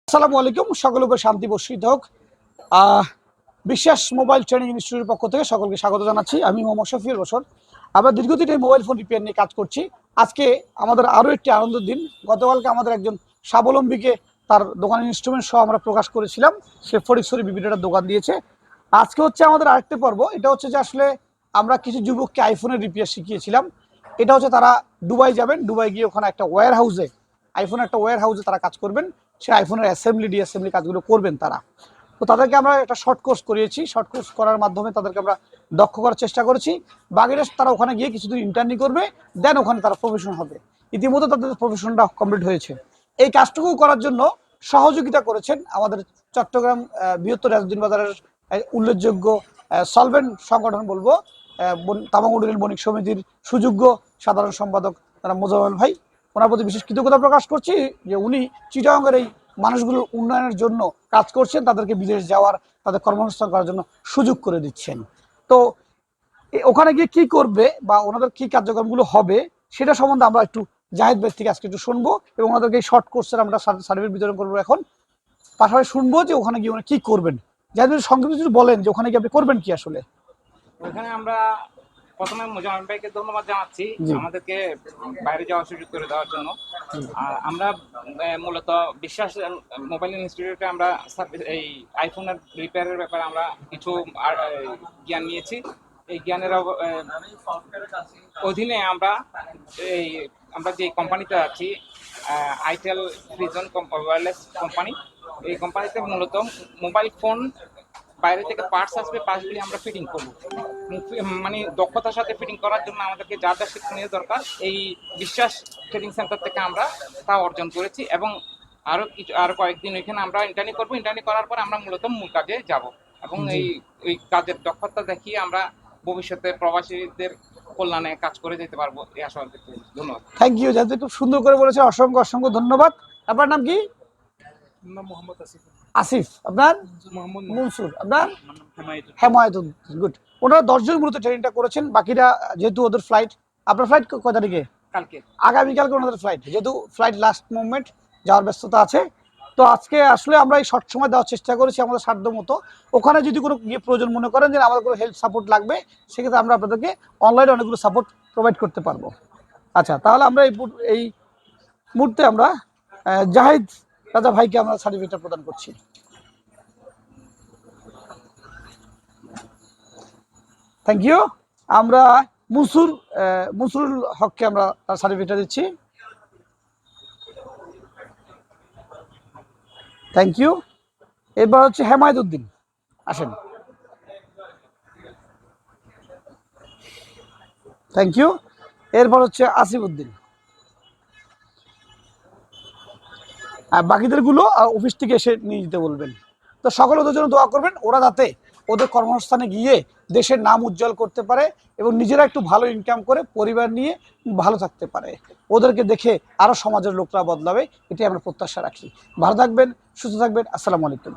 আসসালামু আলাইকুম, সকলের উপর শান্তি বর্ষিত হোক। বিশ্বাস মোবাইল ট্রেনিং ইনস্টিটিউটের পক্ষ থেকে সকলকে স্বাগত জানাচ্ছি। আমি মোহাম্মদ শফিউল বশর। আমরা দীর্ঘদিন এই মোবাইল ফোন রিপেয়ার নিয়ে কাজ করছি। আজকে আমাদের আরও একটি আনন্দের দিন। গতকালকে আমাদের একজন স্বাবলম্বীকে তার দোকানের ইনস্ট্রুমেন্ট সহ আমরা প্রকাশ করেছিলাম। সে ফটিকছড়ি বিভিন্নটা দোকান দিয়েছে। আজকে হচ্ছে আমাদের আরেকটা পর্ব। এটা হচ্ছে যে আসলে আমরা কিছু যুবককে আইফোনের রিপেয়ার শিখিয়েছিলাম। এটা হচ্ছে তারা দুবাই যাবেন, দুবাই গিয়ে ওখানে একটা ওয়্যার হাউসে, আইফোনের একটা ওয়্যার হাউসে তারা কাজ করবেন। সে আইফোনের অ্যাসেম্বলি ডিঅ্যাসেম্বলি কাজগুলো করবেন তারা। তো তাদেরকে আমরা একটা শর্ট কোর্স করিয়েছি। শর্ট কোর্স করার মাধ্যমে তাদেরকে আমরা দক্ষ করার চেষ্টা করেছি। বাকিটা তারা ওখানে গিয়ে কিছুদিন ইন্টার্নি করবে, দেন ওখানে তারা প্রফেশন হবে। ইতিমধ্যে তাদের প্রফেশনটা কমপ্লিট হয়েছে। এই কাজটুকু করার জন্য সহযোগিতা করেছেন আমাদের চট্টগ্রাম বৃহত্তর রাজউদ্দিন বাজারের উল্লেখযোগ্য সলভেন্ট সংগঠন বলবো, তামাং উন্নয়ন বণিক সমিতির সুযোগ্য সাধারণ সম্পাদক তারা মোজাম্মেল ভাই। ওনার প্রতি বিশেষ কৃতজ্ঞতা প্রকাশ করছি যে উনি চিটাগাংয়ের এই মানুষগুলোর উন্নয়নের জন্য কাজ করছেন, তাদেরকে বিদেশ যাওয়ার, তাদের কর্মসংস্থান করার জন্য সুযোগ করে দিচ্ছেন। তো ওখানে গিয়ে কি করবে বা ওনাদের কি কার্যক্রমগুলো হবে সেটা সম্বন্ধে আমরা একটু জাহিদ ভাই থেকে আজকে একটু শুনবো, এবং ওনাদেরকে এই শর্ট কোর্সের আমরা সার্টিফিকেট বিতরণ করবো এখন। পাশাপাশি শুনবো যে ওখানে গিয়ে উনি কি করবেন। জাহিদ ভাই সংক্ষেপে যদি বলেন যে ওখানে গিয়ে আপনি করবেন কি আসলে। ওখানে আমরা প্রথমে মোজাম্মেল ভাইকে ধন্যবাদ জানাচ্ছি আমাদেরকে বাইরে যাওয়ার সুযোগ করে দেওয়ার জন্য। আমরা মূলত বিশ্বাস মোবাইল ইনস্টিটিউটে আমরা এই আইফোনের রিপেয়ারের ব্যাপারে আমরা কিছু জ্ঞান নিয়েছি। এই জ্ঞানের অধীনে আমরা যে কোম্পানিতে আছি, আইটেল ফ্রিজন ওয়্যারলেস কোম্পানি, এই কোম্পানিতে মূলত মোবাইল ফোন বাইরে থেকে পার্টস আসবে, পার্টসগুলি আমরা ফিটিং করব। মানে দক্ষতার সাথে ফিটিং করার জন্য আমাদেরকে যা যা শিক্ষণীয় দরকার এই বিশ্বাস ট্রেনিং সেন্টার থেকে আমরা তা অর্জন করেছি। এবং আরো কয়েকদিন ওইখানে আমরা ইন্টার্নি করবো। ইন্টার্নি করার পর আমরা মূলত মূল কাজে যাব এবং এই কাজের দক্ষতা দেখিয়ে আমরা ভবিষ্যতে প্রবাসীদের কল্যাণে কাজ করে যেতে পারবো এই আশা করছি। ধন্যবাদ। থ্যাংক ইউ, যাতে খুব সুন্দর করে বলেছে, অসংখ্য অসংখ্য ধন্যবাদ। আপনার নাম কি? মোহাম্মদ আসিফ। আসিফ। আপনার? মনসুর। আপনার? হেমায়েতুদ্দিন। গুড। ওনারা 10 জন মূলত ট্রেনিংটা করেছেন। বাকিরা যেহেতু ওদের ফ্লাইট, আপনার ফ্লাইট কয় তারিখে? কালকে। আগামীকালকে ওনাদের ফ্লাইট, যেহেতু ফ্লাইট লাস্ট মুভমেন্ট, যাওয়ার ব্যস্ততা আছে। তো আজকে আসলে আমরা এই শর্ট সময় দেওয়ার চেষ্টা করেছি আমাদের সাধ্য মতো। ওখানে যদি কোনো প্রয়োজন মনে করেন যে আমাদের কোনো হেল্প সাপোর্ট লাগবে, সেক্ষেত্রে আমরা আপনাদেরকে অনলাইনে অনেকগুলো সাপোর্ট প্রোভাইড করতে পারবো। আচ্ছা, তাহলে আমরা এই মুহূর্তে আমরা জাহিদ রাজা ভাইকে আমরা সার্টিফিকেটটা প্রদান করছি। Thank you. আমরা মুসরুল হককে আমরা তার সার্টিফিকেটটা দিচ্ছি। Thank you. এবার হচ্ছে হেমায়েতুদ্দিন, আসেন। Thank you. এরপর হচ্ছে আসিফউদ্দিন। আর বাকিদেরগুলো অফিস থেকে এসে নিয়ে যেতে বলবেন। তো সকলে ওদের জন্য দোয়া করবেন, ওরা যাতে ওদের কর্মস্থানে গিয়ে দেশের নাম উজ্জ্বল করতে পারে এবং নিজেরা একটু ভালো ইনকাম করে পরিবার নিয়ে ভালো থাকতে পারে। ওদেরকে দেখে আরও সমাজের লোকরা বদলাবে, এটাই আমরা প্রত্যাশা রাখি। ভালো থাকবেন, সুস্থ থাকবেন। আসসালামু আলাইকুম।